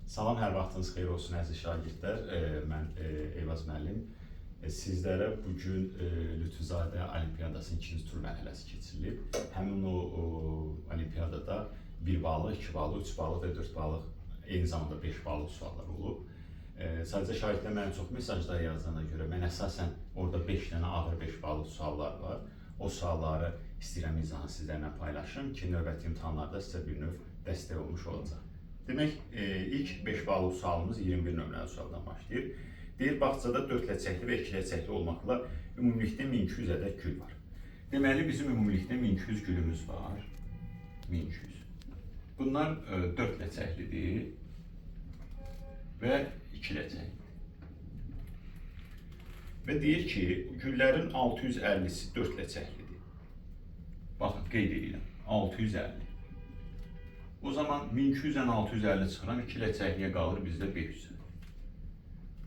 Salam, hər vaxtınız xeyir olsun əziz şagirdlər. Mən Eyvaz müəllim. Sizlərə bugün Lütfüzadə Olimpiadasının ikinci tur mərhələsi keçirilib. Həmin o olimpiadada 1 balıq, 2 balıq, 3 balıq və 4 balıq, eyni zamanda 5 balıq suallar olub. Sadəcə şagirdlər mənə çox mesajlar yazdığına görə mən əsasən orada 5 dənə ağır 5 balıq suallar var. O sualları istəyirəm izahını sizlərlə paylaşım ki, növbəti imtahanlarda sizə bir növ dəstək olmuş olacaq. Demək, ilk 5 balıq sualımız 21 nömrəli sualdan başlayır. Deyir, bağçada 4 ləçəkli və 2 ləçəkli olmaqla ümumilikdə 1200 ədəd gül var. Deməli, bizim ümumilikdə 1200 gülümüz var. 1200. Bunlar 4 ləçəklidir və 2 ləçəkli. Və deyir ki, güllərin 650-si 4 ləçəklidir. Baxın, qeyd edirəm, 650. O zaman 1200-dən 650 çıxıram, 2 ləçəkliyə qalır bizdə 500.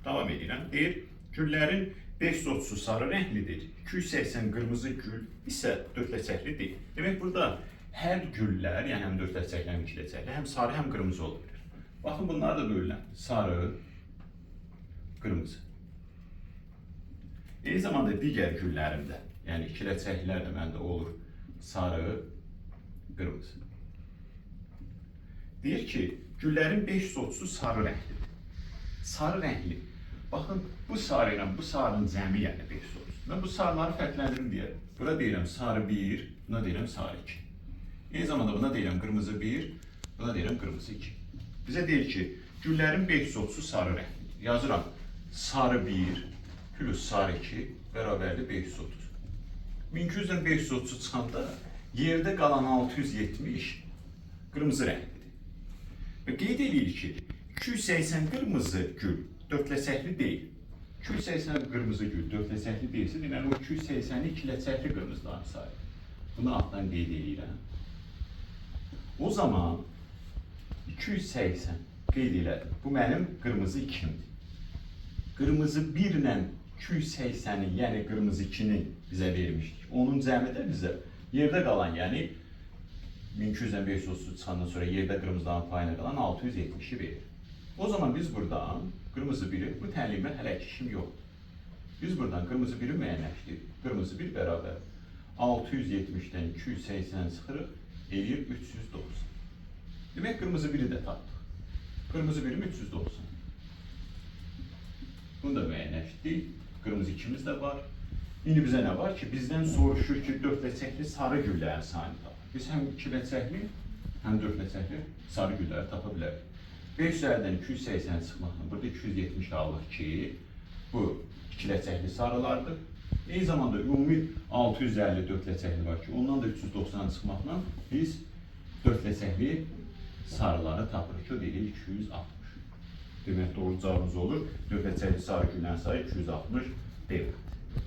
Davam edirəm. Deyir, güllərin 530-su sarı rənglidir, 280 qırmızı gül isə 4 ləçəkli deyil. Demək, burada hər güllər, yəni həm 4 ləçəkli, həm 2 ləçəkli, həm sarı, həm qırmızı ola bilir. Baxın, bunlar da bölünən. Sarı, qırmızı. Eyni zamanda digər güllərimdə, yəni 2 ləçəklər də məndə olur sarı, qırmızı. Deyir ki, güllərin 530-su sarı rənglidir. Sarı rəngli. Baxın, bu sarı ilə bu sarının cəmi, yəni 530. Mən bu sarıları fərqləndirim deyərəm. Buna deyirəm sarı 1, buna deyirəm sarı 2. Eyni zamanda buna deyirəm qırmızı 1, buna deyirəm qırmızı 2. Bizə deyir ki, güllərin 530-su sarı rənglidir. Yazıram, sarı 1 plus sarı 2 bərabərdir 530. 1200-dən 530 çıxanda yerdə qalan 670 qırmızı rənglidir. Və qeyd edirik ki, 280 qırmızı gül 4 ləçəkli deyil. 280 qırmızı gül 4 ləçəkli deyilsə, deməli o 280-i 2 ləçəkli qırmızıların sayı. Bunu altdan qeyd edirəm. O zaman 280 qeyd elədim. Bu mənim qırmızı 2-imdir. Qırmızı 1 ilə 280-i, yəni qırmızı 2-ni bizə vermişdik. Onun cəmi də bizə yerdə qalan, yəni 1200-dən 530 çıxandan sonra yerdə qırmızıların payına qalan 670-i verir. O zaman biz buradan qırmızı 1-i, bu təlimə hələ ki işim yoxdur. Biz buradan qırmızı 1-i müəyyənləşdirik. Qırmızı 1 bərabər 670-dən 280 çıxırıq, eləyir 390. Demək, qırmızı 1-i də tapdıq. Qırmızı 1-im 390. Bunu da müəyyənləşdik. Qırmızı 2-miz də var. İndi bizə nə var ki, bizdən soruşur ki, 4 ləçəkli sarı güllərin sayını tapır. Biz həm 2 ləçəkli, həm 4 ləçəkli sarı gülləri tapa bilərik. 500-dən 280 çıxmaqla burada 270 alırıq ki, bu 2 ləçəkli sarılardır. Eyni zamanda ümumi 654 ləçəkli var ki, ondan da 390 çıxmaqla biz 4 ləçəkli sarıları tapırıq ki, o deyilir 260. Demək, doğru cavabımız olur. 4 ləçəkli sarı güllərin sayı 260 deyil.